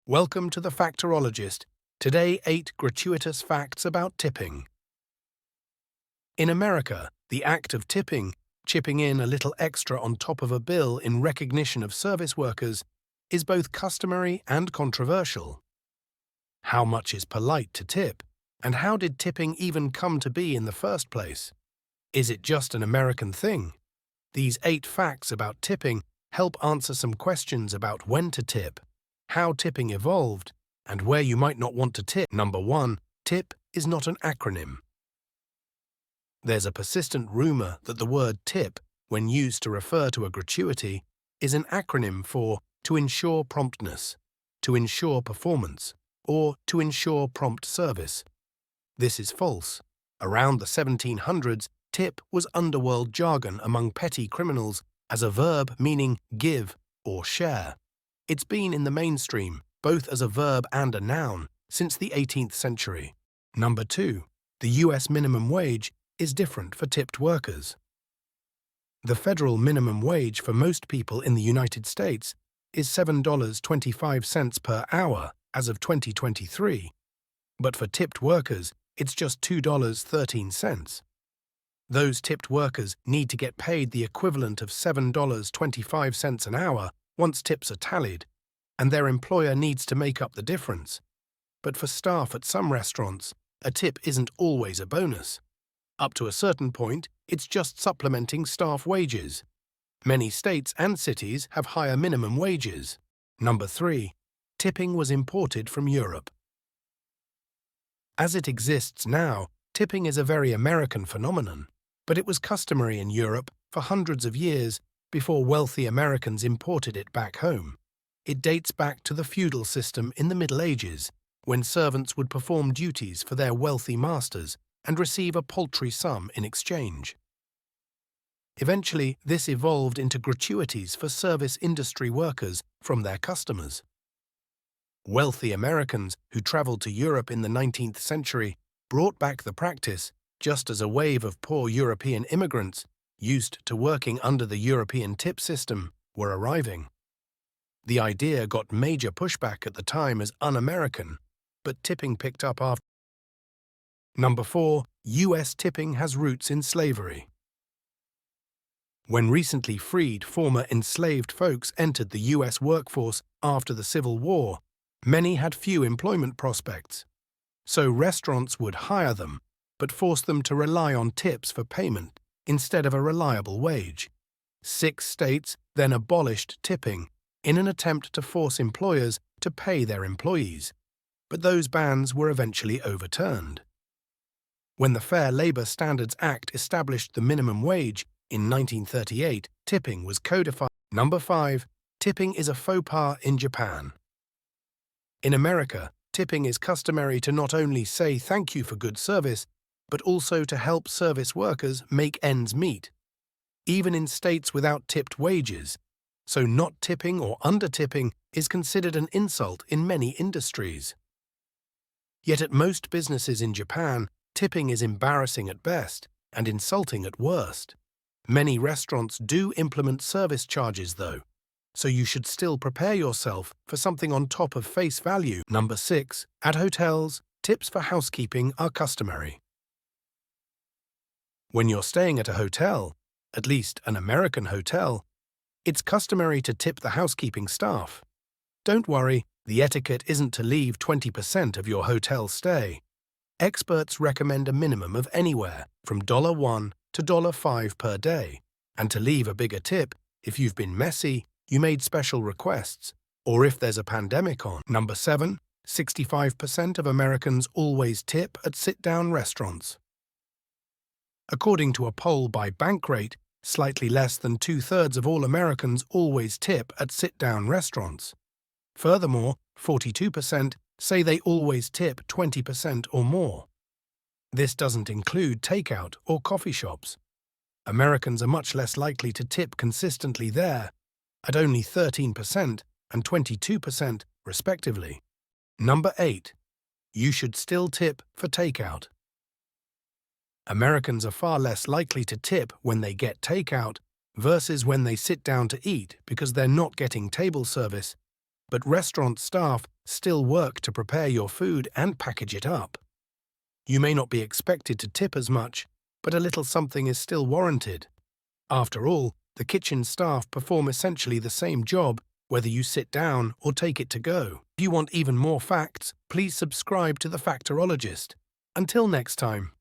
Welcome to the Factorologist. Today, 8 gratuitous facts about tipping. In America, the act of tipping, chipping in a little extra on top of a bill in recognition of service workers, is both customary and controversial. How much is polite to tip? And how did tipping even come to be in the first place? Is it just an American thing? These 8 facts about tipping help answer some questions about when to tip, how tipping evolved, and where you might not want to tip. Number 1. Tip is not an acronym. There's a persistent rumor that the word tip, when used to refer to a gratuity, is an acronym for to ensure promptness, to ensure performance, or to ensure prompt service. This is false. Around the 1700s, tip was underworld jargon among petty criminals as a verb meaning give or share. It's been in the mainstream, both as a verb and a noun, since the 18th century. Number 2. The U.S. minimum wage is different for tipped workers. The federal minimum wage for most people in the United States is $7.25 per hour as of 2023, but for tipped workers, it's just $2.13. Those tipped workers need to get paid the equivalent of $7.25 an hour once tips are tallied, and their employer needs to make up the difference. But for staff at some restaurants, a tip isn't always a bonus. Up to a certain point, it's just supplementing staff wages. Many states and cities have higher minimum wages. Number 3. Tipping was imported from Europe. As it exists now, tipping is a very American phenomenon, but it was customary in Europe for hundreds of years before wealthy Americans imported it back home. It dates back to the feudal system in the Middle Ages, when servants would perform duties for their wealthy masters and receive a paltry sum in exchange. Eventually, this evolved into gratuities for service industry workers from their customers. Wealthy Americans who traveled to Europe in the 19th century brought back the practice, just as a wave of poor European immigrants, used to working under the European tip system, were arriving. The idea got major pushback at the time as un-American, but tipping picked up after. Number 4. U.S. tipping has roots in slavery. When recently freed former enslaved folks entered the U.S. workforce after the Civil War, many had few employment prospects. So restaurants would hire them, but force them to rely on tips for payment instead of a reliable wage. 6 states then abolished tipping in an attempt to force employers to pay their employees, but those bans were eventually overturned. When the Fair Labor Standards Act established the minimum wage in 1938, tipping was codified. Number 5. Tipping is a faux pas in Japan. In America, tipping is customary to not only say thank you for good service, but also to help service workers make ends meet, even in states without tipped wages. So not tipping or under-tipping is considered an insult in many industries. Yet at most businesses in Japan, tipping is embarrassing at best and insulting at worst. Many restaurants do implement service charges though, so you should still prepare yourself for something on top of face value. Number 6. At hotels, tips for housekeeping are customary. When you're staying at a hotel, at least an American hotel, it's customary to tip the housekeeping staff. Don't worry, the etiquette isn't to leave 20% of your hotel stay. Experts recommend a minimum of anywhere from $1 to $5 per day, and to leave a bigger tip if you've been messy, you made special requests, or if there's a pandemic on. Number 7. 65% of Americans always tip at sit-down restaurants. According to a poll by Bankrate, slightly less than 2/3 of all Americans always tip at sit-down restaurants. Furthermore, 42% say they always tip 20% or more. This doesn't include takeout or coffee shops. Americans are much less likely to tip consistently there, at only 13% and 22% respectively. Number 8. You should still tip for takeout. Americans are far less likely to tip when they get takeout versus when they sit down to eat because they're not getting table service, but restaurant staff still work to prepare your food and package it up. You may not be expected to tip as much, but a little something is still warranted. After all, the kitchen staff perform essentially the same job whether you sit down or take it to go. If you want even more facts, please subscribe to The Factorologist. Until next time.